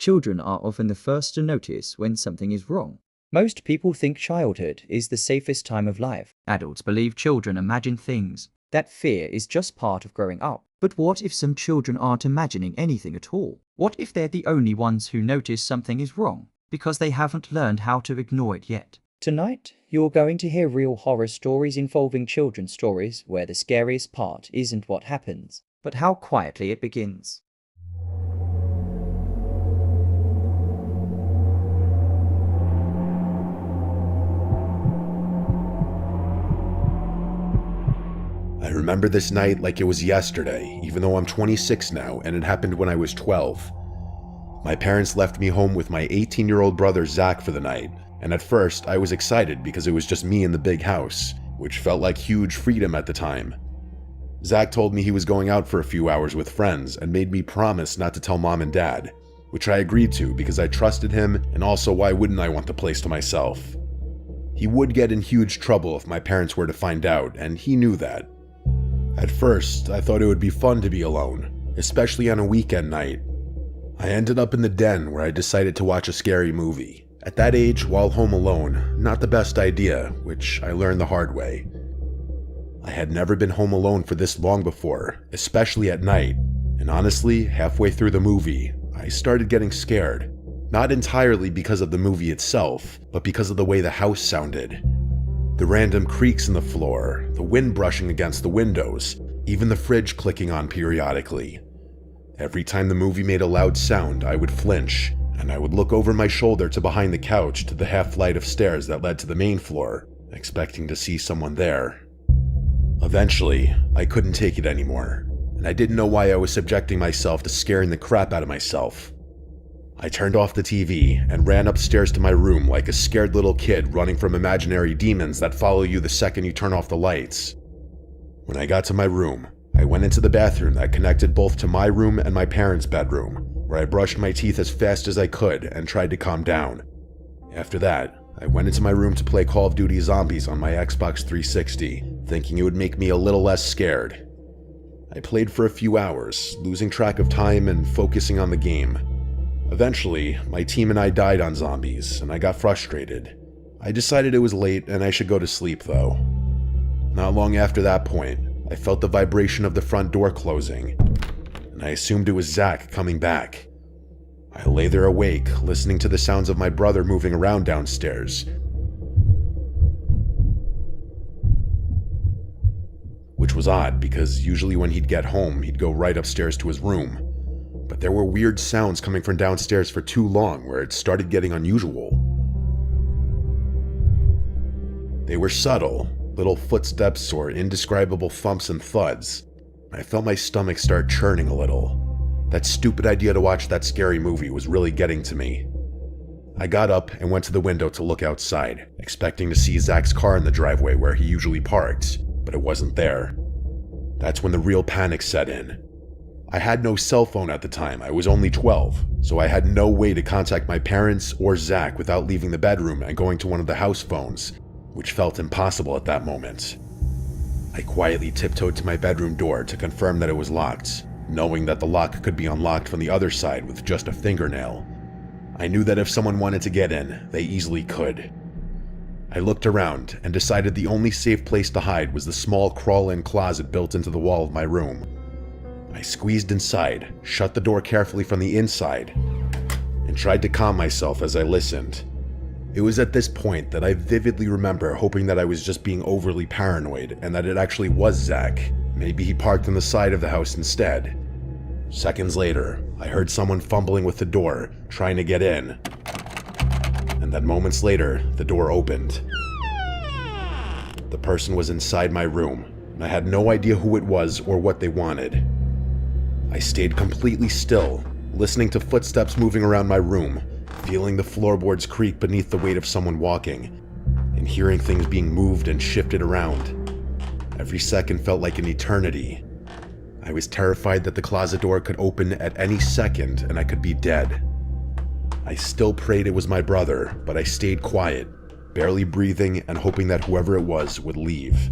Children are often the first to notice when something is wrong. Most people think childhood is the safest time of life. Adults believe children imagine things. That fear is just part of growing up. But what if some children aren't imagining anything at all? What if they're the only ones who notice something is wrong because they haven't learned how to ignore it yet? Tonight, you're going to hear real horror stories involving children's stories where the scariest part isn't what happens, but how quietly it begins. I remember this night like it was yesterday, even though I'm 26 now and it happened when I was 12. My parents left me home with my 18-year-old brother Zach for the night, and at first I was excited because it was just me in the big house, which felt like huge freedom at the time. Zach told me he was going out for a few hours with friends and made me promise not to tell mom and dad, which I agreed to because I trusted him, and also why wouldn't I want the place to myself? He would get in huge trouble if my parents were to find out, and he knew that. At first, I thought it would be fun to be alone, especially on a weekend night. I ended up in the den where I decided to watch a scary movie. At that age, while home alone, not the best idea, which I learned the hard way. I had never been home alone for this long before, especially at night, and honestly, halfway through the movie, I started getting scared. Not entirely because of the movie itself, but because of the way the house sounded. The random creaks in the floor, the wind brushing against the windows, even the fridge clicking on periodically. Every time the movie made a loud sound, I would flinch, and I would look over my shoulder to behind the couch to the half flight of stairs that led to the main floor, expecting to see someone there. Eventually, I couldn't take it anymore, and I didn't know why I was subjecting myself to scaring the crap out of myself. I turned off the TV and ran upstairs to my room like a scared little kid running from imaginary demons that follow you the second you turn off the lights. When I got to my room, I went into the bathroom that connected both to my room and my parents' bedroom, where I brushed my teeth as fast as I could and tried to calm down. After that, I went into my room to play Call of Duty Zombies on my Xbox 360, thinking it would make me a little less scared. I played for a few hours, losing track of time and focusing on the game. Eventually, my team and I died on zombies, and I got frustrated. I decided it was late and I should go to sleep though. Not long after that point, I felt the vibration of the front door closing, and I assumed it was Zach coming back. I lay there awake, listening to the sounds of my brother moving around downstairs, which was odd because usually when he'd get home, he'd go right upstairs to his room. But there were weird sounds coming from downstairs for too long where it started getting unusual. They were subtle, little footsteps or indescribable thumps and thuds. I felt my stomach start churning a little. That stupid idea to watch that scary movie was really getting to me. I got up and went to the window to look outside, expecting to see Zach's car in the driveway where he usually parked, but it wasn't there. That's when the real panic set in. I had no cell phone at the time, I was only 12, so I had no way to contact my parents or Zach without leaving the bedroom and going to one of the house phones, which felt impossible at that moment. I quietly tiptoed to my bedroom door to confirm that it was locked, knowing that the lock could be unlocked from the other side with just a fingernail. I knew that if someone wanted to get in, they easily could. I looked around and decided the only safe place to hide was the small crawl-in closet built into the wall of my room. I squeezed inside, shut the door carefully from the inside, and tried to calm myself as I listened. It was at this point that I vividly remember hoping that I was just being overly paranoid and that it actually was Zach. Maybe he parked on the side of the house instead. Seconds later, I heard someone fumbling with the door, trying to get in. And then moments later, the door opened. The person was inside my room, and I had no idea who it was or what they wanted. I stayed completely still, listening to footsteps moving around my room, feeling the floorboards creak beneath the weight of someone walking, and hearing things being moved and shifted around. Every second felt like an eternity. I was terrified that the closet door could open at any second and I could be dead. I still prayed it was my brother, but I stayed quiet, barely breathing and hoping that whoever it was would leave.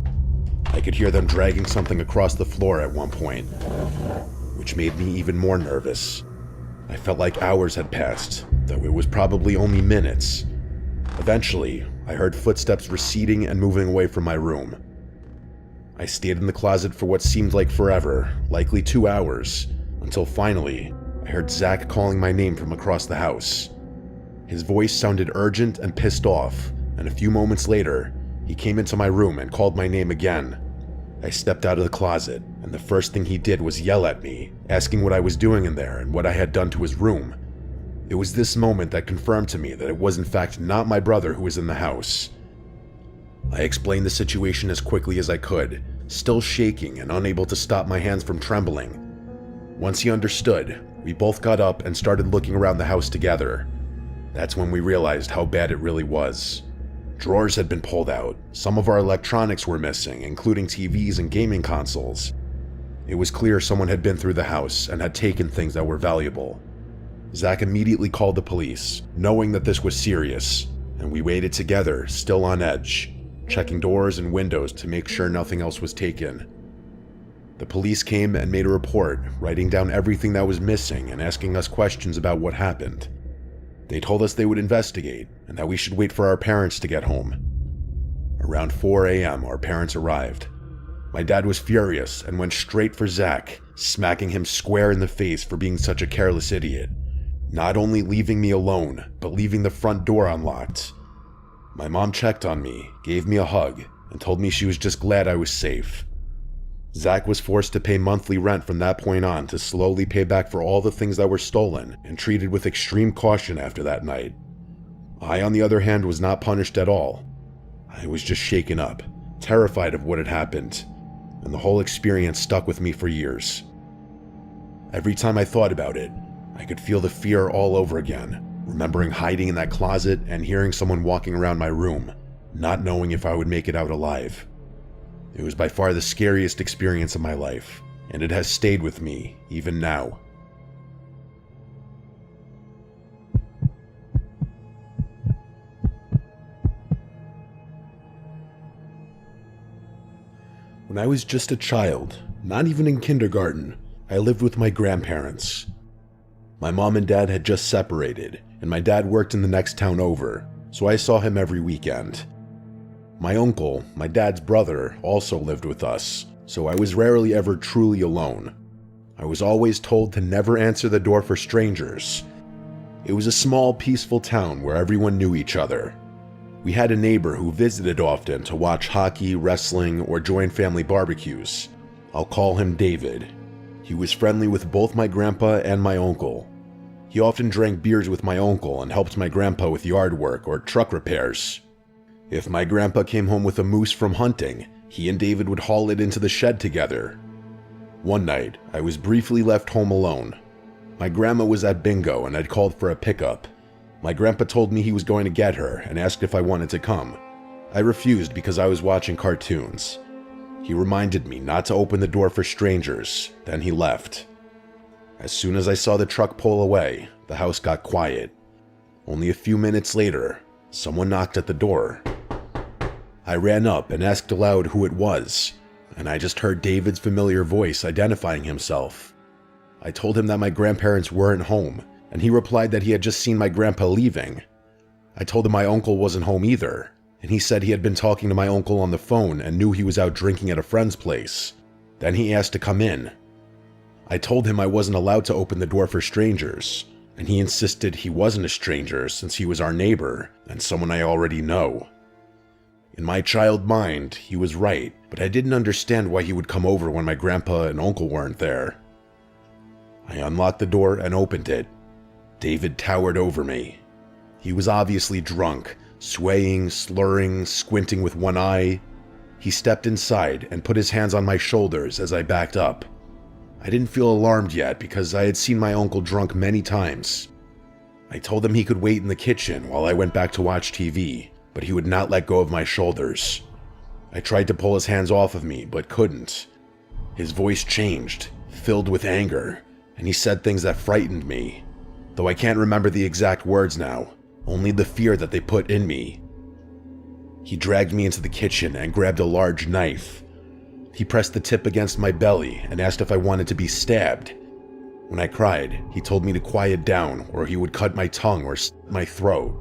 I could hear them dragging something across the floor at one point, which made me even more nervous. I felt like hours had passed, though it was probably only minutes. Eventually, I heard footsteps receding and moving away from my room. I stayed in the closet for what seemed like forever, likely 2 hours, until finally, I heard Zach calling my name from across the house. His voice sounded urgent and pissed off, and a few moments later, he came into my room and called my name again. I stepped out of the closet, and the first thing he did was yell at me, asking what I was doing in there and what I had done to his room. It was this moment that confirmed to me that it was in fact not my brother who was in the house. I explained the situation as quickly as I could, still shaking and unable to stop my hands from trembling. Once he understood, we both got up and started looking around the house together. That's when we realized how bad it really was. Drawers had been pulled out, some of our electronics were missing, including TVs and gaming consoles. It was clear someone had been through the house and had taken things that were valuable. Zach immediately called the police, knowing that this was serious, and we waited together, still on edge, checking doors and windows to make sure nothing else was taken. The police came and made a report, writing down everything that was missing and asking us questions about what happened. They told us they would investigate and that we should wait for our parents to get home. Around 4 a.m., our parents arrived. My dad was furious and went straight for Zach, smacking him square in the face for being such a careless idiot. Not only leaving me alone, but leaving the front door unlocked. My mom checked on me, gave me a hug, and told me she was just glad I was safe. Zach was forced to pay monthly rent from that point on to slowly pay back for all the things that were stolen and treated with extreme caution after that night. I, on the other hand, was not punished at all. I was just shaken up, terrified of what had happened, and the whole experience stuck with me for years. Every time I thought about it, I could feel the fear all over again, remembering hiding in that closet and hearing someone walking around my room, not knowing if I would make it out alive. It was by far the scariest experience of my life, and it has stayed with me even now. When I was just a child, not even in kindergarten, I lived with my grandparents. My mom and dad had just separated, and my dad worked in the next town over, so I saw him every weekend. My uncle, my dad's brother, also lived with us, so I was rarely ever truly alone. I was always told to never answer the door for strangers. It was a small, peaceful town where everyone knew each other. We had a neighbor who visited often to watch hockey, wrestling, or join family barbecues. I'll call him David. He was friendly with both my grandpa and my uncle. He often drank beers with my uncle and helped my grandpa with yard work or truck repairs. If my grandpa came home with a moose from hunting, he and David would haul it into the shed together. One night, I was briefly left home alone. My grandma was at bingo and had called for a pickup. My grandpa told me he was going to get her and asked if I wanted to come. I refused because I was watching cartoons. He reminded me not to open the door for strangers, then he left. As soon as I saw the truck pull away, the house got quiet. Only a few minutes later, someone knocked at the door. I ran up and asked aloud who it was, and I just heard David's familiar voice identifying himself. I told him that my grandparents weren't home, and he replied that he had just seen my grandpa leaving. I told him my uncle wasn't home either, and he said he had been talking to my uncle on the phone and knew he was out drinking at a friend's place. Then he asked to come in. I told him I wasn't allowed to open the door for strangers, and he insisted he wasn't a stranger since he was our neighbor and someone I already know. In my child mind, he was right, but I didn't understand why he would come over when my grandpa and uncle weren't there. I unlocked the door and opened it. David towered over me. He was obviously drunk, swaying, slurring, squinting with one eye. He stepped inside and put his hands on my shoulders as I backed up. I didn't feel alarmed yet because I had seen my uncle drunk many times. I told him he could wait in the kitchen while I went back to watch TV, but he would not let go of my shoulders. I tried to pull his hands off of me, but couldn't. His voice changed, filled with anger, and he said things that frightened me, though I can't remember the exact words now, only the fear that they put in me. He dragged me into the kitchen and grabbed a large knife. He pressed the tip against my belly and asked if I wanted to be stabbed. When I cried, he told me to quiet down or he would cut my tongue or slit my throat.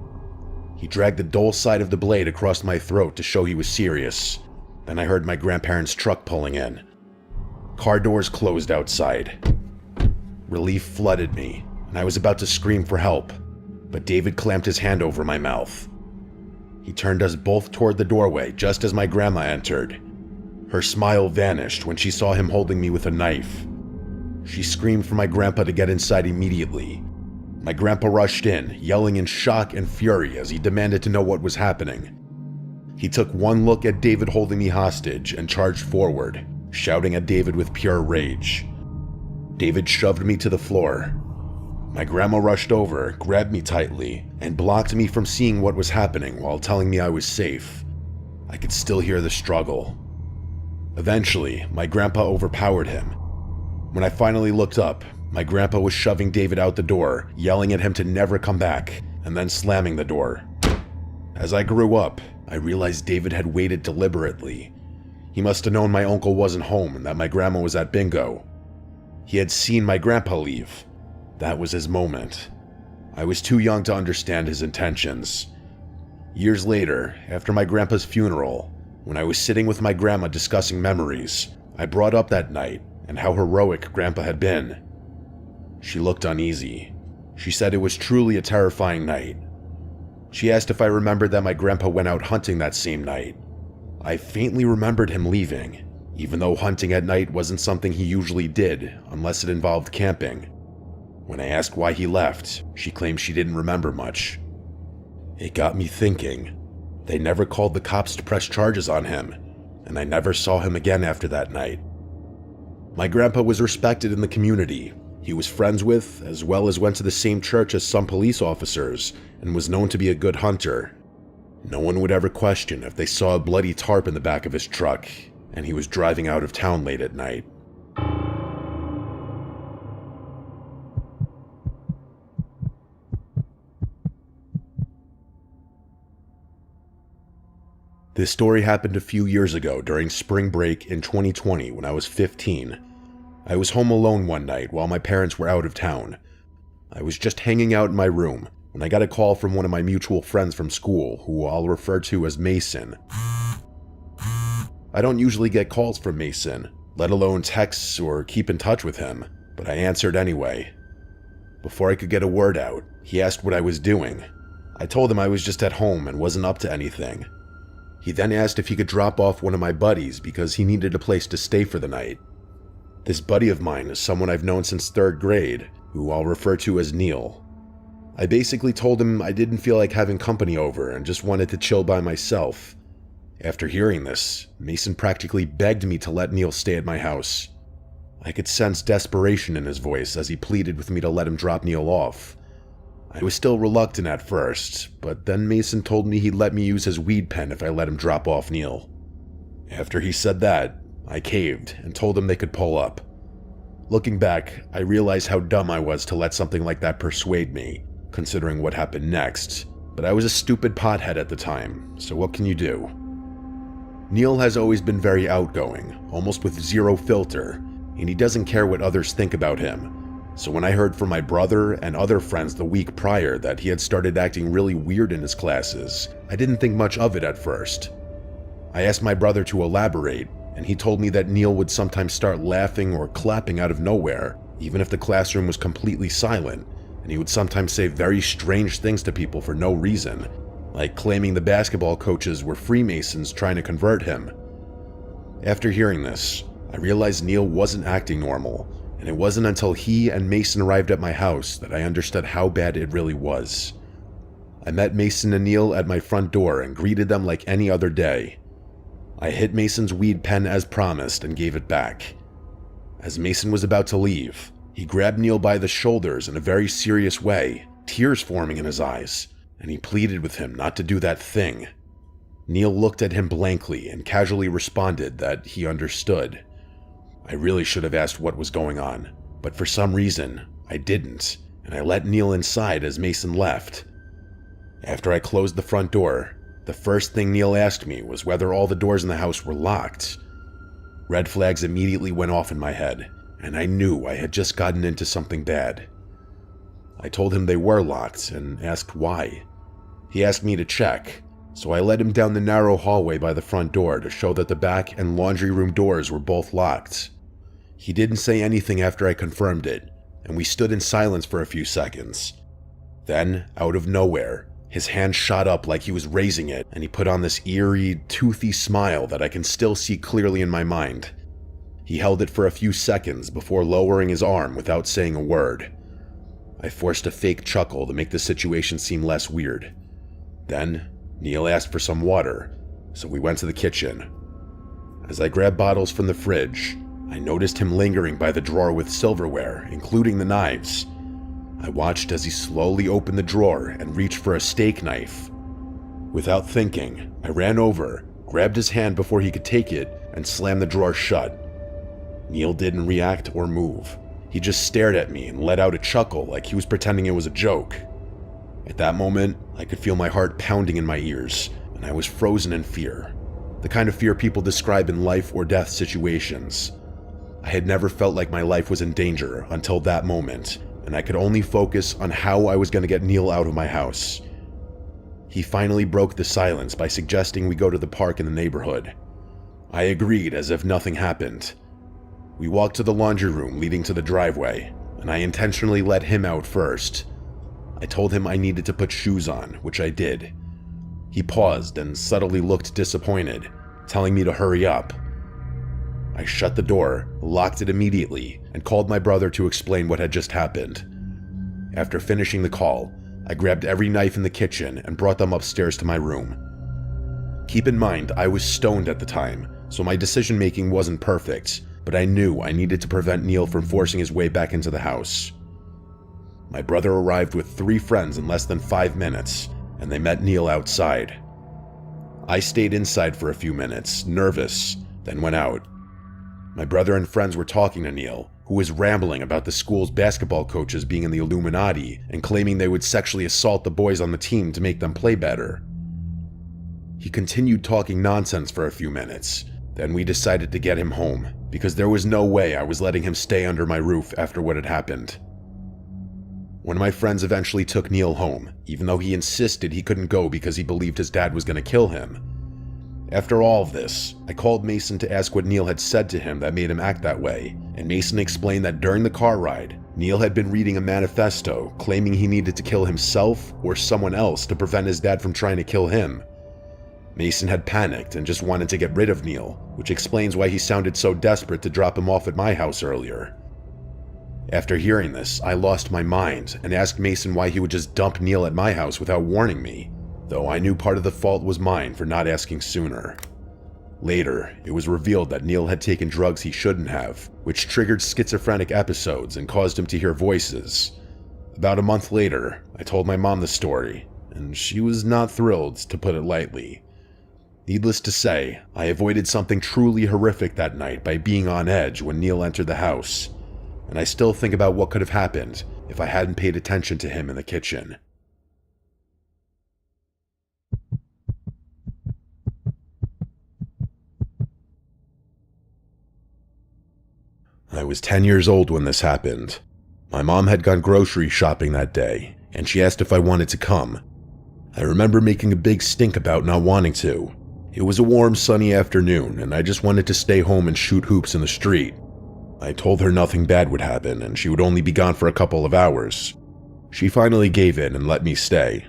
He dragged the dull side of the blade across my throat to show he was serious. Then I heard my grandparents' truck pulling in. Car doors closed outside. Relief flooded me, and I was about to scream for help, but David clamped his hand over my mouth. He turned us both toward the doorway just as my grandma entered. Her smile vanished when she saw him holding me with a knife. She screamed for my grandpa to get inside immediately. My grandpa rushed in, yelling in shock and fury as he demanded to know what was happening. He took one look at David holding me hostage and charged forward, shouting at David with pure rage. David shoved me to the floor. My grandma rushed over, grabbed me tightly, and blocked me from seeing what was happening while telling me I was safe. I could still hear the struggle. Eventually, my grandpa overpowered him. When I finally looked up, my grandpa was shoving David out the door, yelling at him to never come back, and then slamming the door. As I grew up, I realized David had waited deliberately. He must have known my uncle wasn't home and that my grandma was at bingo. He had seen my grandpa leave. That was his moment. I was too young to understand his intentions. Years later, after my grandpa's funeral, when I was sitting with my grandma discussing memories, I brought up that night and how heroic Grandpa had been. She looked uneasy. She said it was truly a terrifying night. She asked if I remembered that my grandpa went out hunting that same night. I faintly remembered him leaving, even though hunting at night wasn't something he usually did unless it involved camping. When I asked why he left, she claimed she didn't remember much. It got me thinking. They never called the cops to press charges on him, and I never saw him again after that night. My grandpa was respected in the community. He was friends with, as well as went to the same church as some police officers, and was known to be a good hunter. No one would ever question if they saw a bloody tarp in the back of his truck, and he was driving out of town late at night. This story happened a few years ago during spring break in 2020 when I was 15. I was home alone one night while my parents were out of town. I was just hanging out in my room when I got a call from one of my mutual friends from school, who I'll refer to as Mason. I don't usually get calls from Mason, let alone texts or keep in touch with him, but I answered anyway. Before I could get a word out, he asked what I was doing. I told him I was just at home and wasn't up to anything. He then asked if he could drop off one of my buddies because he needed a place to stay for the night. This buddy of mine is someone I've known since 3rd grade, who I'll refer to as Neil. I basically told him I didn't feel like having company over and just wanted to chill by myself. After hearing this, Mason practically begged me to let Neil stay at my house. I could sense desperation in his voice as he pleaded with me to let him drop Neil off. I was still reluctant at first, but then Mason told me he'd let me use his weed pen if I let him drop off Neil. After he said that, I caved and told him they could pull up. Looking back, I realized how dumb I was to let something like that persuade me, considering what happened next, but I was a stupid pothead at the time, so what can you do? Neil has always been very outgoing, almost with zero filter, and he doesn't care what others think about him. So when I heard from my brother and other friends the week prior that he had started acting really weird in his classes, I didn't think much of it at first. I asked my brother to elaborate, and he told me that Neil would sometimes start laughing or clapping out of nowhere, even if the classroom was completely silent, and he would sometimes say very strange things to people for no reason, like claiming the basketball coaches were Freemasons trying to convert him. After hearing this, I realized Neil wasn't acting normal, and it wasn't until he and Mason arrived at my house that I understood how bad it really was. I met Mason and Neil at my front door and greeted them like any other day. I hit Mason's weed pen as promised and gave it back. As Mason was about to leave, he grabbed Neil by the shoulders in a very serious way, tears forming in his eyes, and he pleaded with him not to do that thing. Neil looked at him blankly and casually responded that he understood. I really should have asked what was going on, but for some reason, I didn't, and I let Neil inside as Mason left. After I closed the front door, the first thing Neil asked me was whether all the doors in the house were locked. Red flags immediately went off in my head, and I knew I had just gotten into something bad. I told him they were locked and asked why. He asked me to check, so I led him down the narrow hallway by the front door to show that the back and laundry room doors were both locked. He didn't say anything after I confirmed it, and we stood in silence for a few seconds. Then, out of nowhere, his hand shot up like he was raising it, and he put on this eerie, toothy smile that I can still see clearly in my mind. He held it for a few seconds before lowering his arm without saying a word. I forced a fake chuckle to make the situation seem less weird. Then, Neil asked for some water, so we went to the kitchen. As I grabbed bottles from the fridge, I noticed him lingering by the drawer with silverware, including the knives. I watched as he slowly opened the drawer and reached for a steak knife. Without thinking, I ran over, grabbed his hand before he could take it, and slammed the drawer shut. Neil didn't react or move. He just stared at me and let out a chuckle like he was pretending it was a joke. At that moment, I could feel my heart pounding in my ears, and I was frozen in fear. The kind of fear people describe in life or death situations. I had never felt like my life was in danger until that moment, and I could only focus on how I was going to get Neil out of my house. He finally broke the silence by suggesting we go to the park in the neighborhood. I agreed as if nothing happened. We walked to the laundry room leading to the driveway, and I intentionally let him out first. I told him I needed to put shoes on, which I did. He paused and subtly looked disappointed, telling me to hurry up. I shut the door, locked it immediately, and called my brother to explain what had just happened. After finishing the call, I grabbed every knife in the kitchen and brought them upstairs to my room. Keep in mind, I was stoned at the time, so my decision-making wasn't perfect, but I knew I needed to prevent Neil from forcing his way back into the house. My brother arrived with 3 friends in less than 5 minutes, and they met Neil outside. I stayed inside for a few minutes, nervous, then went out. My brother and friends were talking to Neil, who was rambling about the school's basketball coaches being in the Illuminati and claiming they would sexually assault the boys on the team to make them play better. He continued talking nonsense for a few minutes. Then we decided to get him home, because there was no way I was letting him stay under my roof after what had happened. One of my friends eventually took Neil home, even though he insisted he couldn't go because he believed his dad was going to kill him. After all of this, I called Mason to ask what Neil had said to him that made him act that way, and Mason explained that during the car ride, Neil had been reading a manifesto claiming he needed to kill himself or someone else to prevent his dad from trying to kill him. Mason had panicked and just wanted to get rid of Neil, which explains why he sounded so desperate to drop him off at my house earlier. After hearing this, I lost my mind and asked Mason why he would just dump Neil at my house without warning me, though I knew part of the fault was mine for not asking sooner. Later, it was revealed that Neil had taken drugs he shouldn't have, which triggered schizophrenic episodes and caused him to hear voices. About a month later, I told my mom the story, and she was not thrilled, to put it lightly. Needless to say, I avoided something truly horrific that night by being on edge when Neil entered the house, and I still think about what could have happened if I hadn't paid attention to him in the kitchen. I was 10 years old when this happened. My mom had gone grocery shopping that day, and she asked if I wanted to come. I remember making a big stink about not wanting to. It was a warm, sunny afternoon, and I just wanted to stay home and shoot hoops in the street. I told her nothing bad would happen, and she would only be gone for a couple of hours. She finally gave in and let me stay.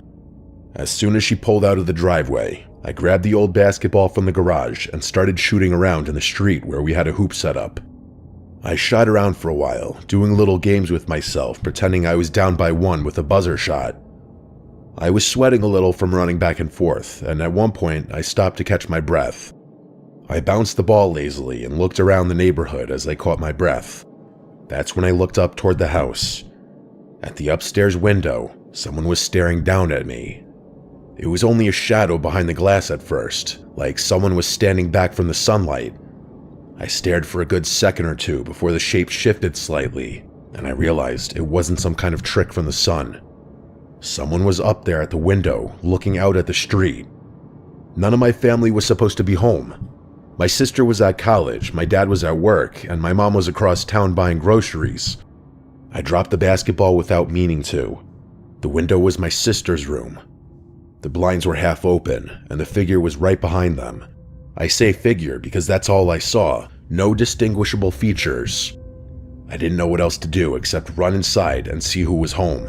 As soon as she pulled out of the driveway, I grabbed the old basketball from the garage and started shooting around in the street where we had a hoop set up. I shot around for a while, doing little games with myself, pretending I was down by 1 with a buzzer shot. I was sweating a little from running back and forth, and at one point I stopped to catch my breath. I bounced the ball lazily and looked around the neighborhood as I caught my breath. That's when I looked up toward the house. At the upstairs window, someone was staring down at me. It was only a shadow behind the glass at first, like someone was standing back from the sunlight. I stared for a good second or two before the shape shifted slightly, and I realized it wasn't some kind of trick from the sun. Someone was up there at the window, looking out at the street. None of my family was supposed to be home. My sister was at college, my dad was at work, and my mom was across town buying groceries. I dropped the basketball without meaning to. The window was my sister's room. The blinds were half open, and the figure was right behind them. I say figure because that's all I saw, no distinguishable features. I didn't know what else to do except run inside and see who was home.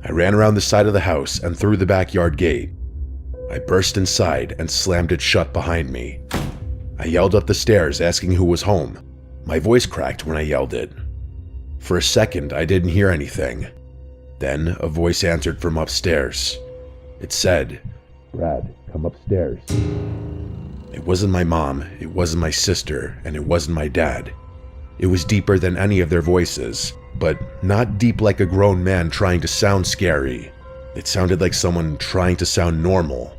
I ran around the side of the house and through the backyard gate. I burst inside and slammed it shut behind me. I yelled up the stairs asking who was home. My voice cracked when I yelled it. For a second, I didn't hear anything. Then a voice answered from upstairs. It said, "Brad, come upstairs." It wasn't my mom, it wasn't my sister, and it wasn't my dad. It was deeper than any of their voices, but not deep like a grown man trying to sound scary. It sounded like someone trying to sound normal.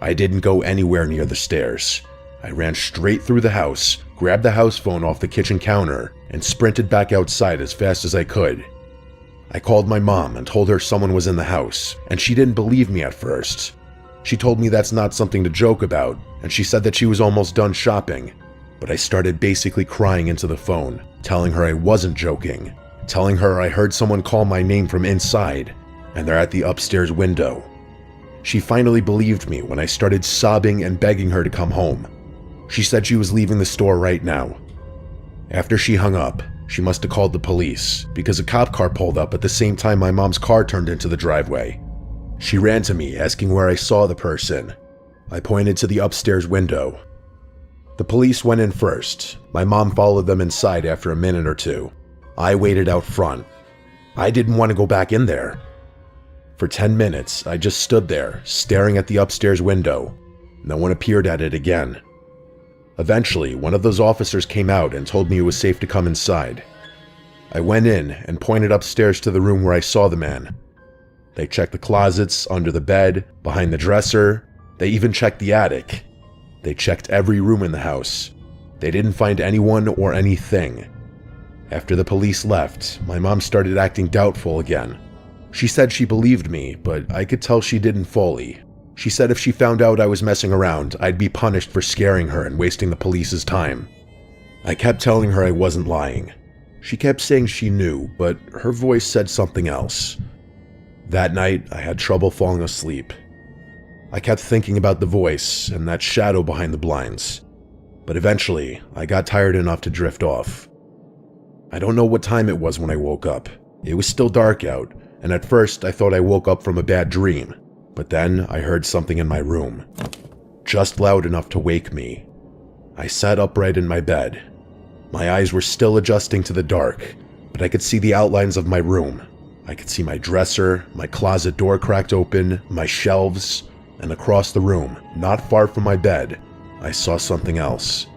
I didn't go anywhere near the stairs. I ran straight through the house, grabbed the house phone off the kitchen counter, and sprinted back outside as fast as I could. I called my mom and told her someone was in the house, and she didn't believe me at first. She told me that's not something to joke about, and she said that she was almost done shopping. But I started basically crying into the phone, telling her I wasn't joking, telling her I heard someone call my name from inside, and they're at the upstairs window. She finally believed me when I started sobbing and begging her to come home. She said she was leaving the store right now. After she hung up, she must have called the police, because a cop car pulled up at the same time my mom's car turned into the driveway. She ran to me, asking where I saw the person. I pointed to the upstairs window. The police went in first. My mom followed them inside after a minute or two. I waited out front. I didn't want to go back in there. For 10 minutes, I just stood there, staring at the upstairs window. No one appeared at it again. Eventually, one of those officers came out and told me it was safe to come inside. I went in and pointed upstairs to the room where I saw the man. They checked the closets, under the bed, behind the dresser. They even checked the attic. They checked every room in the house. They didn't find anyone or anything. After the police left, my mom started acting doubtful again. She said she believed me, but I could tell she didn't fully. She said if she found out I was messing around, I'd be punished for scaring her and wasting the police's time. I kept telling her I wasn't lying. She kept saying she knew, but her voice said something else. That night, I had trouble falling asleep. I kept thinking about the voice and that shadow behind the blinds. But eventually, I got tired enough to drift off. I don't know what time it was when I woke up. It was still dark out, and at first I thought I woke up from a bad dream. But then I heard something in my room, just loud enough to wake me. I sat upright in my bed. My eyes were still adjusting to the dark, but I could see the outlines of my room. I could see my dresser, my closet door cracked open, my shelves, and across the room, not far from my bed, I saw something else.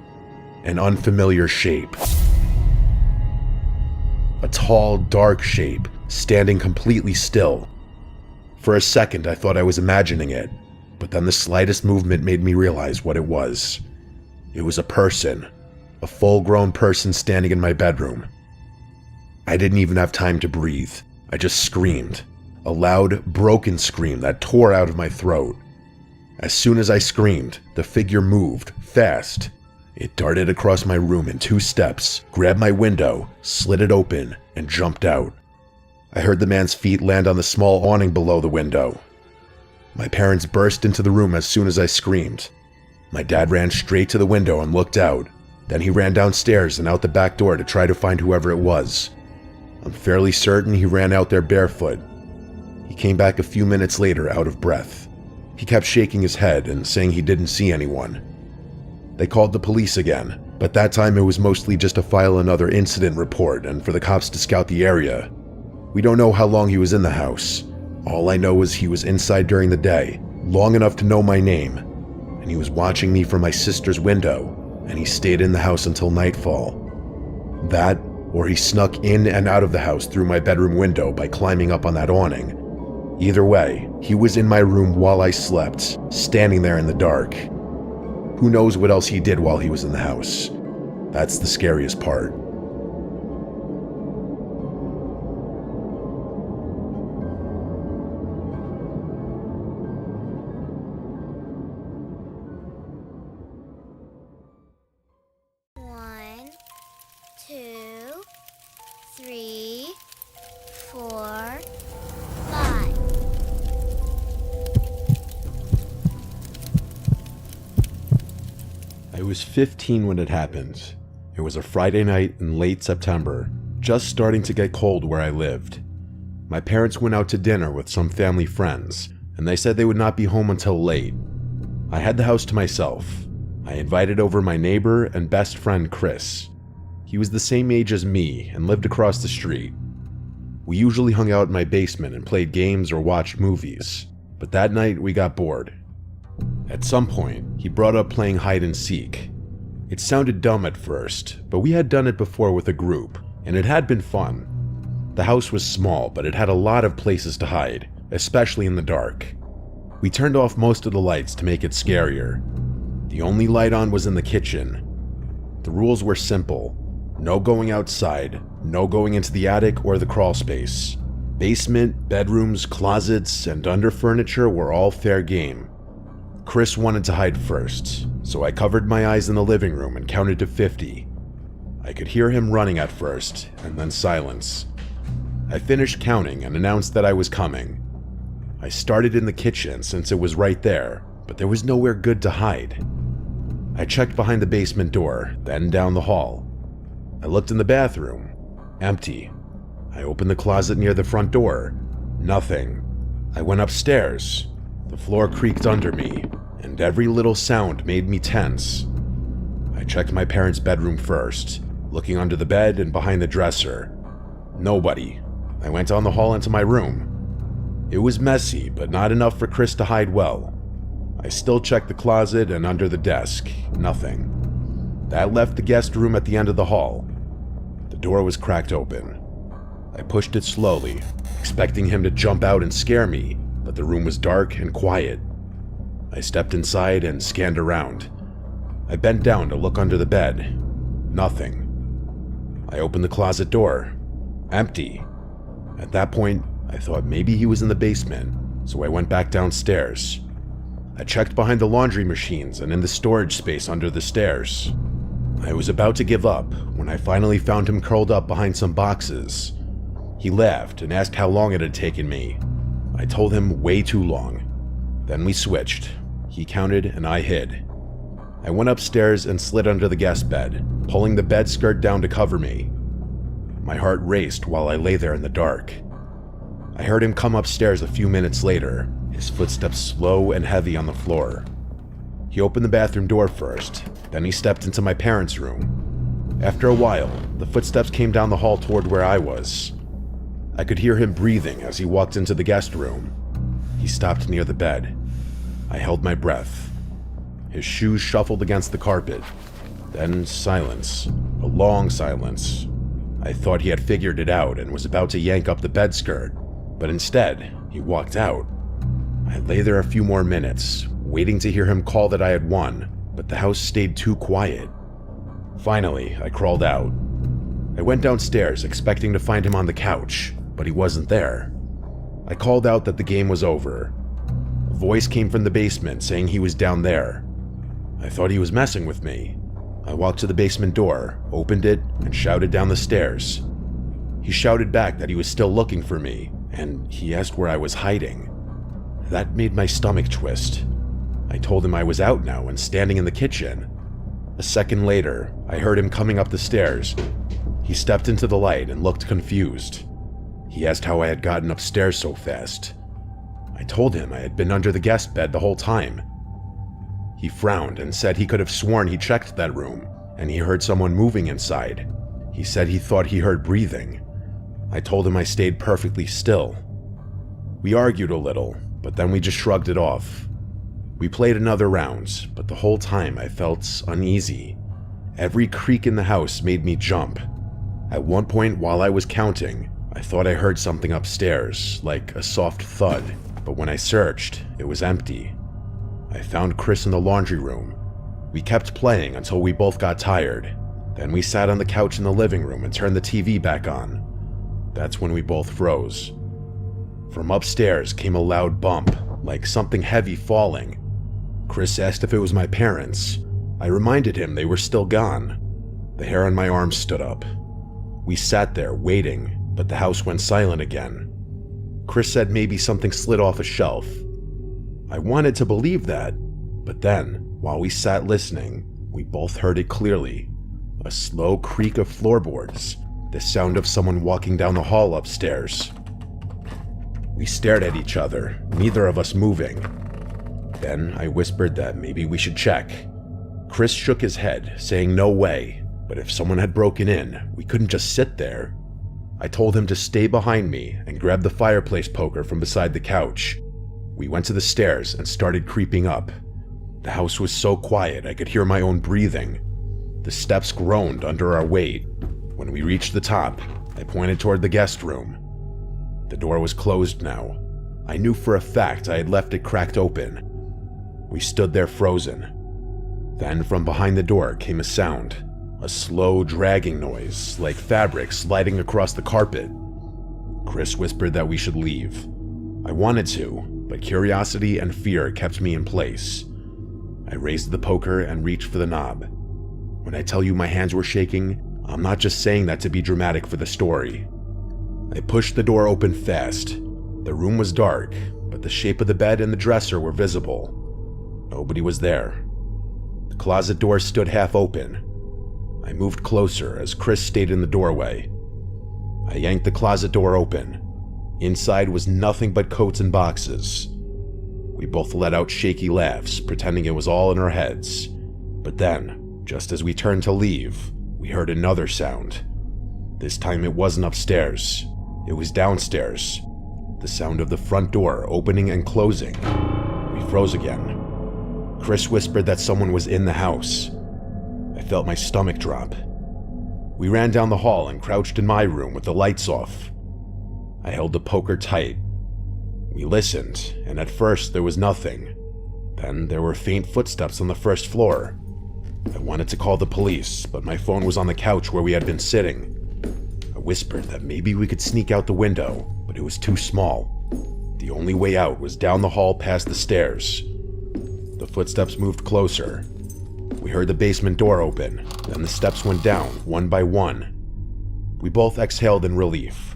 An unfamiliar shape. A tall, dark shape, standing completely still. For a second, I thought I was imagining it, but then the slightest movement made me realize what it was. It was a person, a full-grown person standing in my bedroom. I didn't even have time to breathe. I just screamed, a loud, broken scream that tore out of my throat. As soon as I screamed, the figure moved, fast. It darted across my room in 2 steps, grabbed my window, slid it open, and jumped out. I heard the man's feet land on the small awning below the window. My parents burst into the room as soon as I screamed. My dad ran straight to the window and looked out. Then he ran downstairs and out the back door to try to find whoever it was. I'm fairly certain he ran out there barefoot. He came back a few minutes later out of breath. He kept shaking his head and saying he didn't see anyone. They called the police again, but that time it was mostly just to file another incident report and for the cops to scout the area. We don't know how long he was in the house. All I know is he was inside during the day, long enough to know my name, and he was watching me from my sister's window, and he stayed in the house until nightfall. That, or he snuck in and out of the house through my bedroom window by climbing up on that awning. Either way, he was in my room while I slept, standing there in the dark. Who knows what else he did while he was in the house? That's the scariest part. was 15 when it happened. It was a Friday night in late September, just starting to get cold where I lived. My parents went out to dinner with some family friends, and they said they would not be home until late. I had the house to myself. I invited over my neighbor and best friend Chris. He was the same age as me and lived across the street. We usually hung out in my basement and played games or watched movies, but that night we got bored. At some point, he brought up playing hide and seek. It sounded dumb at first, but we had done it before with a group, and it had been fun. The house was small, but it had a lot of places to hide, especially in the dark. We turned off most of the lights to make it scarier. The only light on was in the kitchen. The rules were simple. No going outside, no going into the attic or the crawl space. Basement, bedrooms, closets, and under furniture were all fair game. Chris wanted to hide first, so I covered my eyes in the living room and counted to 50. I could hear him running at first, and then silence. I finished counting and announced that I was coming. I started in the kitchen since it was right there, but there was nowhere good to hide. I checked behind the basement door, then down the hall. I looked in the bathroom. Empty. I opened the closet near the front door. Nothing. I went upstairs. The floor creaked under me, and every little sound made me tense. I checked my parents' bedroom first, looking under the bed and behind the dresser. Nobody. I went down the hall into my room. It was messy, but not enough for Chris to hide well. I still checked the closet and under the desk. Nothing. That left the guest room at the end of the hall. The door was cracked open. I pushed it slowly, expecting him to jump out and scare me, but the room was dark and quiet. I stepped inside and scanned around. I bent down to look under the bed. Nothing. I opened the closet door. Empty. At that point, I thought maybe he was in the basement, so I went back downstairs. I checked behind the laundry machines and in the storage space under the stairs. I was about to give up when I finally found him curled up behind some boxes. He laughed and asked how long it had taken me. I told him way too long. Then we switched. He counted and I hid. I went upstairs and slid under the guest bed, pulling the bed skirt down to cover me. My heart raced while I lay there in the dark. I heard him come upstairs a few minutes later, his footsteps slow and heavy on the floor. He opened the bathroom door first, then he stepped into my parents' room. After a while, the footsteps came down the hall toward where I was. I could hear him breathing as he walked into the guest room. He stopped near the bed. I held my breath. His shoes shuffled against the carpet. Then silence, a long silence. I thought he had figured it out and was about to yank up the bed skirt, but instead, he walked out. I lay there a few more minutes, waiting to hear him call that I had won, but the house stayed too quiet. Finally, I crawled out. I went downstairs expecting to find him on the couch, but he wasn't there. I called out that the game was over. A voice came from the basement saying he was down there. I thought he was messing with me. I walked to the basement door, opened it, and shouted down the stairs. He shouted back that he was still looking for me, and he asked where I was hiding. That made my stomach twist. I told him I was out now and standing in the kitchen. A second later, I heard him coming up the stairs. He stepped into the light and looked confused. He asked how I had gotten upstairs so fast. I told him I had been under the guest bed the whole time. He frowned and said he could have sworn he checked that room, and he heard someone moving inside. He said he thought he heard breathing. I told him I stayed perfectly still. We argued a little, but then we just shrugged it off. We played another round, but the whole time I felt uneasy. Every creak in the house made me jump. At one point while I was counting, I thought I heard something upstairs, like a soft thud, but when I searched, it was empty. I found Chris in the laundry room. We kept playing until we both got tired. Then we sat on the couch in the living room and turned the TV back on. That's when we both froze. From upstairs came a loud bump, like something heavy falling. Chris asked if it was my parents. I reminded him they were still gone. The hair on my arm stood up. We sat there waiting, but the house went silent again. Chris said maybe something slid off a shelf. I wanted to believe that, but then, while we sat listening, We both heard it clearly. A slow creak of floorboards, the sound of someone walking down the hall upstairs. We stared at each other, neither of us moving. Then I whispered that maybe we should check. Chris shook his head, saying no way, but if someone had broken in, we couldn't just sit there. I told him to stay behind me and grab the fireplace poker from beside the couch. We went to the stairs and started creeping up. The house was so quiet I could hear my own breathing. The steps groaned under our weight. When we reached the top, I pointed toward the guest room. The door was closed now. I knew for a fact I had left it cracked open. We stood there frozen. Then from behind the door came a sound, a slow dragging noise, like fabric sliding across the carpet. Chris whispered that we should leave. I wanted to, but curiosity and fear kept me in place. I raised the poker and reached for the knob. When I tell you my hands were shaking, I'm not just saying that to be dramatic for the story. I pushed the door open fast. The room was dark, but the shape of the bed and the dresser were visible. Nobody was there. The closet door stood half open. I moved closer as Chris stayed in the doorway. I yanked the closet door open. Inside was nothing but coats and boxes. We both let out shaky laughs, pretending it was all in our heads. But then, just as we turned to leave, we heard another sound. This time it wasn't upstairs. It was downstairs. The sound of the front door opening and closing. We froze again. Chris whispered that someone was in the house. I felt my stomach drop. We ran down the hall and crouched in my room with the lights off. I held the poker tight. We listened, and at first there was nothing. Then there were faint footsteps on the first floor. I wanted to call the police, but my phone was on the couch where we had been sitting. I whispered that maybe we could sneak out the window, but it was too small. The only way out was down the hall past the stairs. The footsteps moved closer. We heard the basement door open, then the steps went down one by one. We both exhaled in relief.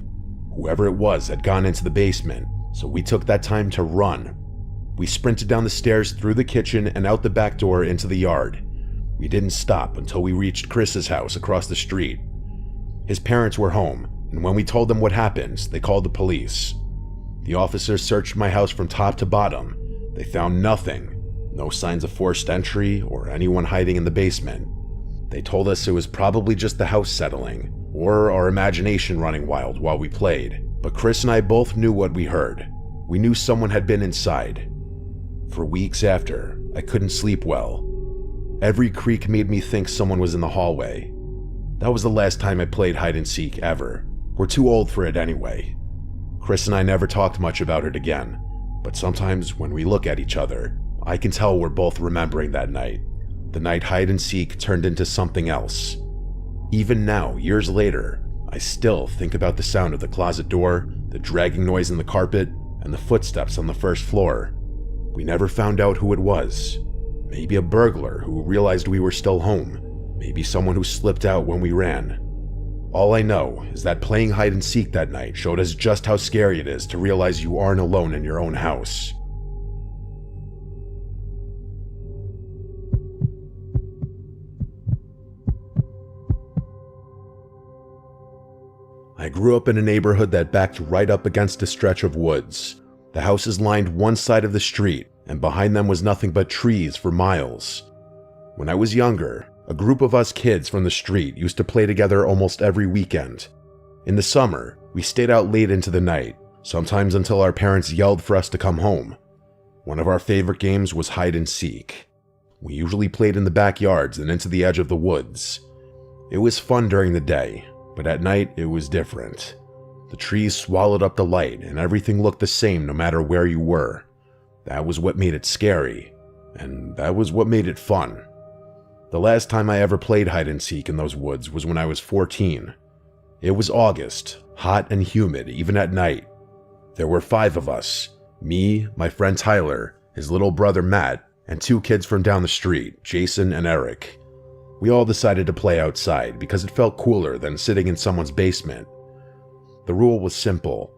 Whoever it was had gone into the basement, so we took that time to run. We sprinted down the stairs through the kitchen and out the back door into the yard. We didn't stop until we reached Chris's house across the street. His parents were home, and when we told them what happened, they called the police. The officers searched my house from top to bottom. They found nothing. No signs of forced entry or anyone hiding in the basement. They told us it was probably just the house settling, or our imagination running wild while we played. But Chris and I both knew what we heard. We knew someone had been inside. For weeks after, I couldn't sleep well. Every creak made me think someone was in the hallway. That was the last time I played hide and seek ever. We're too old for it anyway. Chris and I never talked much about it again, but sometimes when we look at each other, I can tell we're both remembering that night. The night hide and seek turned into something else. Even now, years later, I still think about the sound of the closet door, the dragging noise in the carpet, and the footsteps on the first floor. We never found out who it was. Maybe a burglar who realized we were still home. Maybe someone who slipped out when we ran. All I know is that playing hide and seek that night showed us just how scary it is to realize you aren't alone in your own house. I grew up in a neighborhood that backed right up against a stretch of woods. The houses lined one side of the street, and behind them was nothing but trees for miles. When I was younger, a group of us kids from the street used to play together almost every weekend. In the summer, we stayed out late into the night, sometimes until our parents yelled for us to come home. One of our favorite games was hide and seek. We usually played in the backyards and into the edge of the woods. It was fun during the day, but at night it was different. The trees swallowed up the light and everything looked the same no matter where you were. That was what made it scary, and that was what made it fun. The last time I ever played hide and seek in those woods was when I was 14. It was August, hot and humid even at night. There were 5 of us, me, my friend Tyler, his little brother Matt, and 2 kids from down the street, Jason and Eric. We all decided to play outside because it felt cooler than sitting in someone's basement. The rule was simple.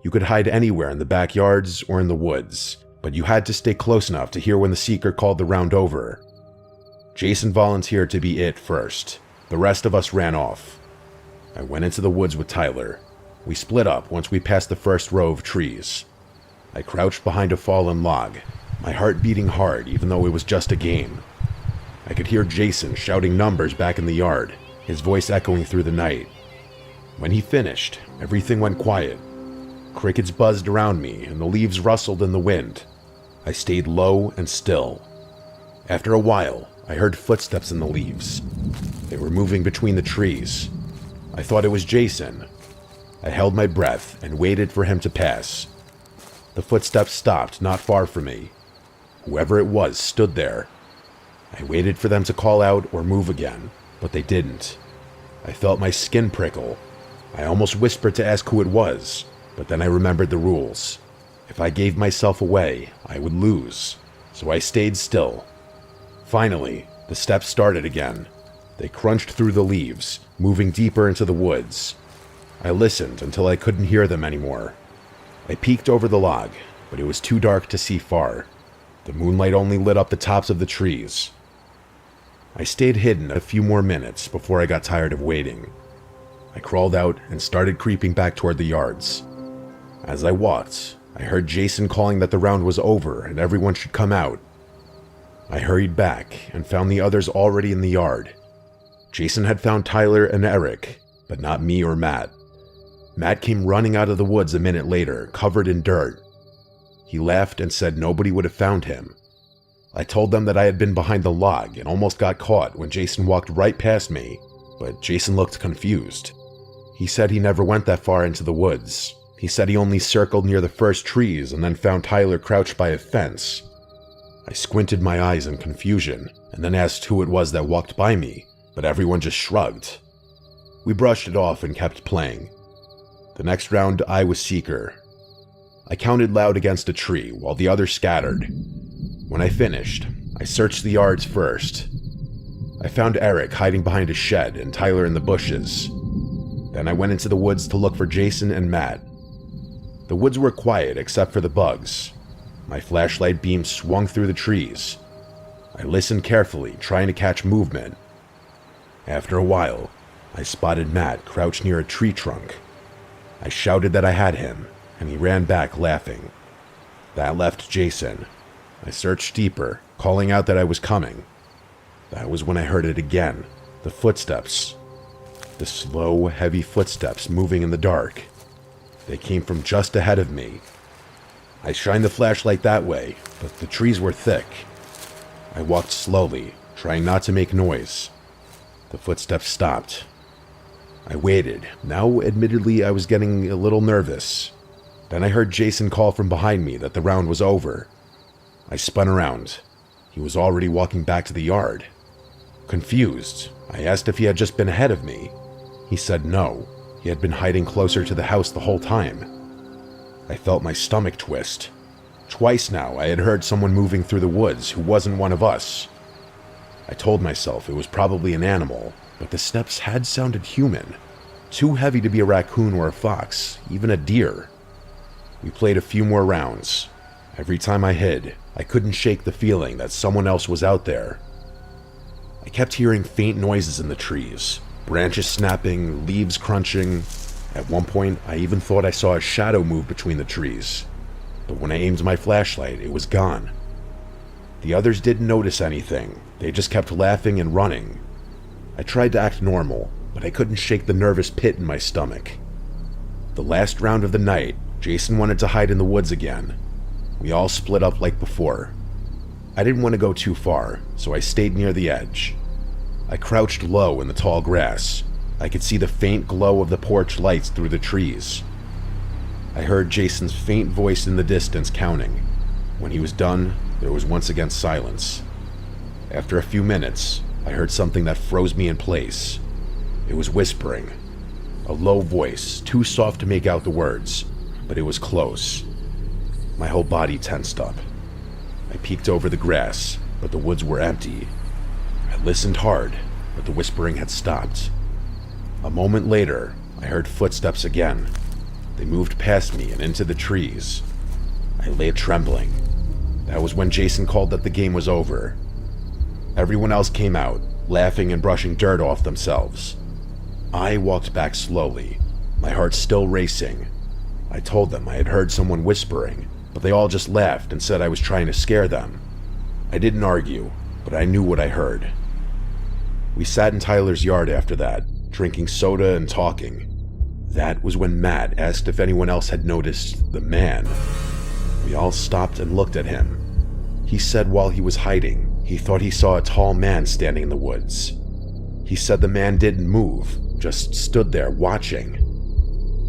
You could hide anywhere in the backyards or in the woods, but you had to stay close enough to hear when the seeker called the round over. Jason volunteered to be it first. The rest of us ran off. I went into the woods with Tyler. We split up once we passed the first row of trees. I crouched behind a fallen log, my heart beating hard even though it was just a game. I could hear Jason shouting numbers back in the yard, his voice echoing through the night. When he finished, everything went quiet. Crickets buzzed around me and the leaves rustled in the wind. I stayed low and still. After a while, I heard footsteps in the leaves. They were moving between the trees. I thought it was Jason. I held my breath and waited for him to pass. The footsteps stopped not far from me. Whoever it was stood there. I waited for them to call out or move again, but they didn't. I felt my skin prickle. I almost whispered to ask who it was, but then I remembered the rules. If I gave myself away, I would lose, so I stayed still. Finally, the steps started again. They crunched through the leaves, moving deeper into the woods. I listened until I couldn't hear them anymore. I peeked over the log, but it was too dark to see far. The moonlight only lit up the tops of the trees. I stayed hidden a few more minutes before I got tired of waiting. I crawled out and started creeping back toward the yards. As I walked, I heard Jason calling that the round was over and everyone should come out. I hurried back and found the others already in the yard. Jason had found Tyler and Eric, but not me or Matt. Matt came running out of the woods a minute later, covered in dirt. He laughed and said nobody would have found him. I told them that I had been behind the log and almost got caught when Jason walked right past me, but Jason looked confused. He said he never went that far into the woods. He said he only circled near the first trees and then found Tyler crouched by a fence. I squinted my eyes in confusion and then asked who it was that walked by me, but everyone just shrugged. We brushed it off and kept playing. The next round, I was seeker. I counted loud against a tree while the others scattered. When I finished, I searched the yards first. I found Eric hiding behind a shed and Tyler in the bushes. Then I went into the woods to look for Jason and Matt. The woods were quiet except for the bugs. My flashlight beam swung through the trees. I listened carefully, trying to catch movement. After a while, I spotted Matt crouched near a tree trunk. I shouted that I had him, and he ran back laughing. That left Jason. I searched deeper, calling out that I was coming. That was when I heard it again, the footsteps. The slow, heavy footsteps moving in the dark. They came from just ahead of me. I shined the flashlight that way, but the trees were thick. I walked slowly, trying not to make noise. The footsteps stopped. I waited. Now, admittedly, I was getting a little nervous. Then I heard Jason call from behind me that the round was over. I spun around. He was already walking back to the yard. Confused, I asked if he had just been ahead of me. He said no. He had been hiding closer to the house the whole time. I felt my stomach twist. Twice now I had heard someone moving through the woods who wasn't one of us. I told myself it was probably an animal, but the steps had sounded human. Too heavy to be a raccoon or a fox, even a deer. We played a few more rounds. Every time I hid, I couldn't shake the feeling that someone else was out there. I kept hearing faint noises in the trees, branches snapping, leaves crunching. At one point, I even thought I saw a shadow move between the trees. But when I aimed my flashlight, it was gone. The others didn't notice anything. They just kept laughing and running. I tried to act normal, but I couldn't shake the nervous pit in my stomach. The last round of the night, Jason wanted to hide in the woods again. We all split up like before. I didn't want to go too far, so I stayed near the edge. I crouched low in the tall grass. I could see the faint glow of the porch lights through the trees. I heard Jason's faint voice in the distance counting. When he was done, there was once again silence. After a few minutes, I heard something that froze me in place. It was whispering. A low voice, too soft to make out the words, but it was close. My whole body tensed up. I peeked over the grass, but the woods were empty. I listened hard, but the whispering had stopped. A moment later, I heard footsteps again. They moved past me and into the trees. I lay trembling. That was when Jason called that the game was over. Everyone else came out, laughing and brushing dirt off themselves. I walked back slowly, my heart still racing. I told them I had heard someone whispering, but they all just laughed and said I was trying to scare them. I didn't argue, but I knew what I heard. We sat in Tyler's yard after that, drinking soda and talking. That was when Matt asked if anyone else had noticed the man. We all stopped and looked at him. He said while he was hiding, he thought he saw a tall man standing in the woods. He said the man didn't move, just stood there watching.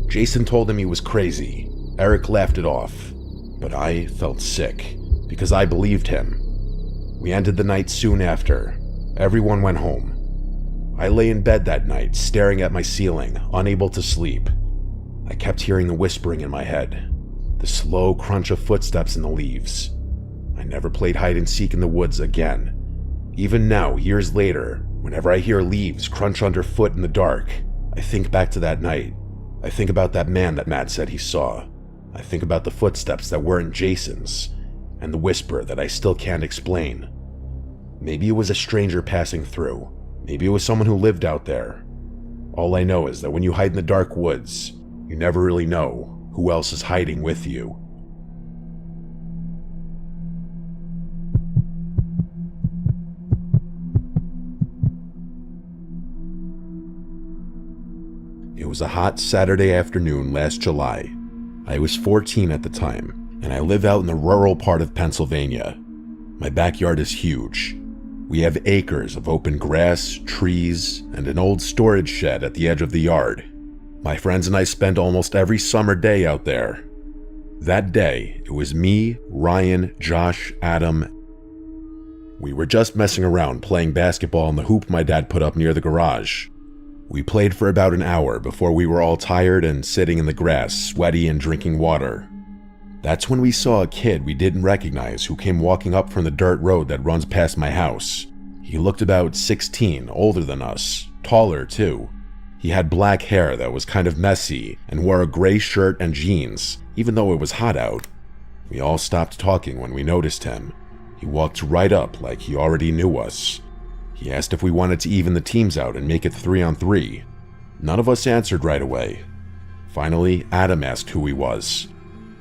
Jason told him he was crazy. Eric laughed it off, but I felt sick because I believed him. We ended the night soon after. Everyone went home. I lay in bed that night, staring at my ceiling, unable to sleep. I kept hearing the whispering in my head, the slow crunch of footsteps in the leaves. I never played hide and seek in the woods again. Even now, years later, whenever I hear leaves crunch underfoot in the dark, I think back to that night. I think about that man that Matt said he saw. I think about the footsteps that weren't Jason's, and the whisper that I still can't explain. Maybe it was a stranger passing through. Maybe it was someone who lived out there. All I know is that when you hide in the dark woods, you never really know who else is hiding with you. It was a hot Saturday afternoon last July. I was 14 at the time, and I live out in the rural part of Pennsylvania. My backyard is huge. We have acres of open grass, trees, and an old storage shed at the edge of the yard. My friends and I spend almost every summer day out there. That day, it was me, Ryan, Josh, Adam. We were just messing around playing basketball on the hoop my dad put up near the garage. We played for about an hour before we were all tired and sitting in the grass, sweaty and drinking water. That's when we saw a kid we didn't recognize who came walking up from the dirt road that runs past my house. He looked about 16, older than us, taller too. He had black hair that was kind of messy and wore a gray shirt and jeans, even though it was hot out. We all stopped talking when we noticed him. He walked right up like he already knew us. He asked if we wanted to even the teams out and make it 3-on-3. None of us answered right away. Finally, Adam asked who he was.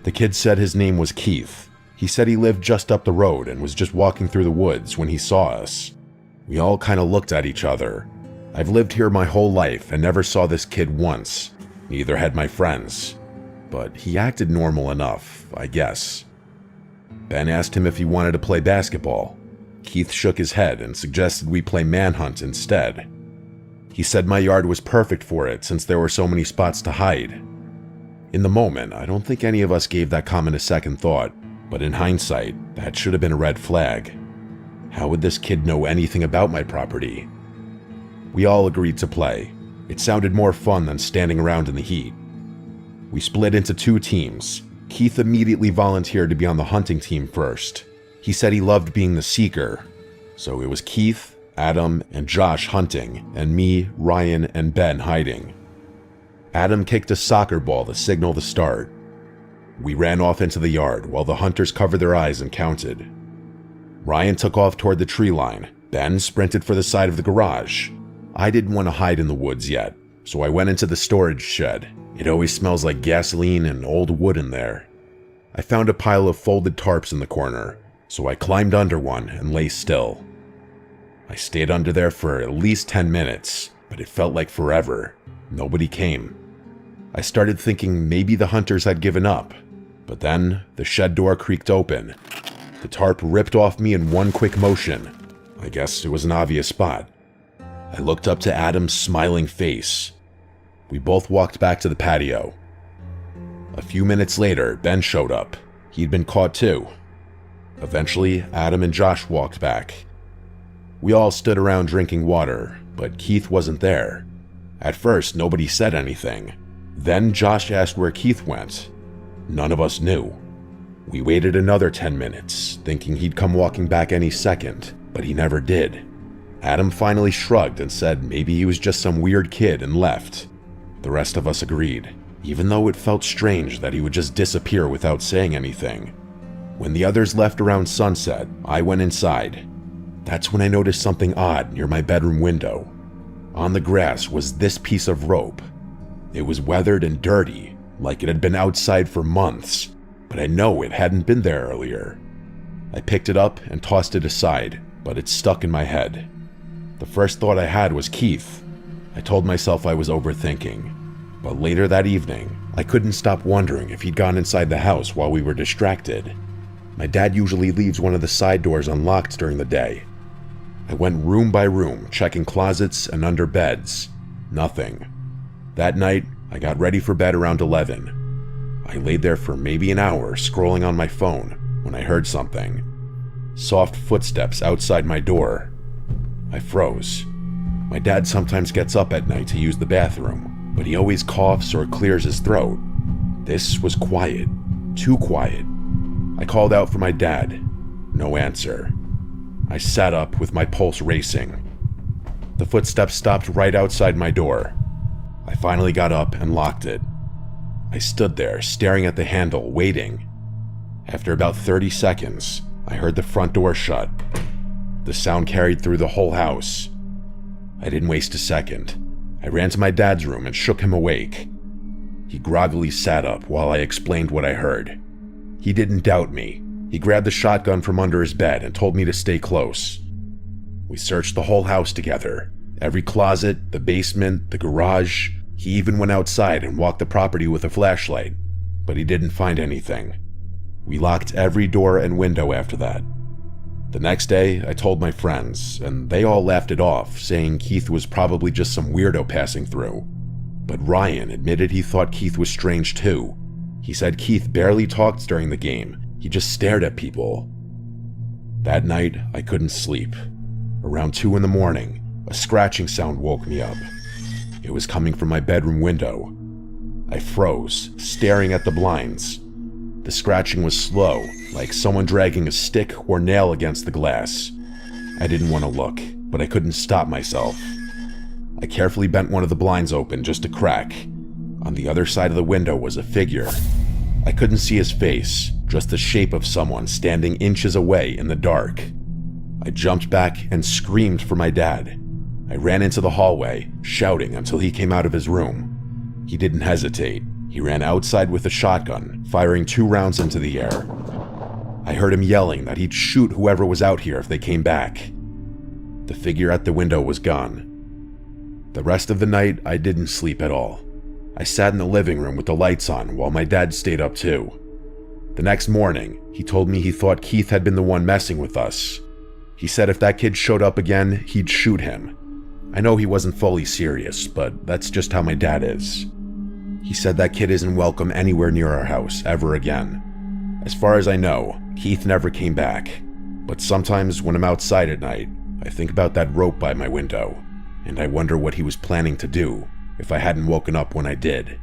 The kid said his name was Keith. He said he lived just up the road and was just walking through the woods when he saw us. We all kind of looked at each other. I've lived here my whole life and never saw this kid once. Neither had my friends. But he acted normal enough, I guess. Ben asked him if he wanted to play basketball. Keith shook his head and suggested we play manhunt instead. He said my yard was perfect for it since there were so many spots to hide. In the moment, I don't think any of us gave that comment a second thought, but in hindsight, that should have been a red flag. How would this kid know anything about my property? We all agreed to play. It sounded more fun than standing around in the heat. We split into 2 teams. Keith immediately volunteered to be on the hunting team first. He said he loved being the seeker. So it was Keith, Adam, and Josh hunting, and me, Ryan, and Ben hiding. Adam kicked a soccer ball to signal the start. We ran off into the yard while the hunters covered their eyes and counted. Ryan took off toward the tree line. Ben sprinted for the side of the garage. I didn't want to hide in the woods yet, so I went into the storage shed. It always smells like gasoline and old wood in there. I found a pile of folded tarps in the corner, so I climbed under one and lay still. I stayed under there for at least 10 minutes, but it felt like forever. Nobody came. I started thinking maybe the hunters had given up, but then the shed door creaked open. The tarp ripped off me in one quick motion. I guess it was an obvious spot. I looked up to Adam's smiling face. We both walked back to the patio. A few minutes later, Ben showed up. He'd been caught too. Eventually, Adam and Josh walked back. We all stood around drinking water, but Keith wasn't there. At first, nobody said anything. Then Josh asked where Keith went. None of us knew. We waited another 10 minutes, thinking he'd come walking back any second, but he never did. Adam finally shrugged and said maybe he was just some weird kid and left. The rest of us agreed, even though it felt strange that he would just disappear without saying anything. When the others left around sunset, I went inside. That's when I noticed something odd near my bedroom window. On the grass was this piece of rope. It was weathered and dirty, like it had been outside for months, but I know it hadn't been there earlier. I picked it up and tossed it aside, but it stuck in my head. The first thought I had was Keith. I told myself I was overthinking, but later that evening, I couldn't stop wondering if he'd gone inside the house while we were distracted. My dad usually leaves one of the side doors unlocked during the day. I went room by room, checking closets and under beds. Nothing. That night, I got ready for bed around 11. I laid there for maybe an hour scrolling on my phone when I heard something. Soft footsteps outside my door. I froze. My dad sometimes gets up at night to use the bathroom, but he always coughs or clears his throat. This was quiet. Too quiet. I called out for my dad. No answer. I sat up with my pulse racing. The footsteps stopped right outside my door. I finally got up and locked it. I stood there, staring at the handle, waiting. After about 30 seconds, I heard the front door shut. The sound carried through the whole house. I didn't waste a second. I ran to my dad's room and shook him awake. He groggily sat up while I explained what I heard. He didn't doubt me. He grabbed the shotgun from under his bed and told me to stay close. We searched the whole house together. Every closet, the basement, the garage. He even went outside and walked the property with a flashlight, but he didn't find anything. We locked every door and window after that. The next day, I told my friends, and they all laughed it off, saying Keith was probably just some weirdo passing through. But Ryan admitted he thought Keith was strange too. He said Keith barely talked during the game. He just stared at people. That night, I couldn't sleep. Around 2 in the morning, a scratching sound woke me up. It was coming from my bedroom window. I froze, staring at the blinds. The scratching was slow, like someone dragging a stick or nail against the glass. I didn't want to look, but I couldn't stop myself. I carefully bent one of the blinds open just a crack. On the other side of the window was a figure. I couldn't see his face, just the shape of someone standing inches away in the dark. I jumped back and screamed for my dad. I ran into the hallway, shouting until he came out of his room. He didn't hesitate. He ran outside with a shotgun, firing 2 rounds into the air. I heard him yelling that he'd shoot whoever was out here if they came back. The figure at the window was gone. The rest of the night, I didn't sleep at all. I sat in the living room with the lights on while my dad stayed up too. The next morning, he told me he thought Keith had been the one messing with us. He said if that kid showed up again, he'd shoot him. I know he wasn't fully serious, but that's just how my dad is. He said that kid isn't welcome anywhere near our house ever again. As far as I know, Keith never came back. But sometimes when I'm outside at night, I think about that rope by my window, and I wonder what he was planning to do if I hadn't woken up when I did.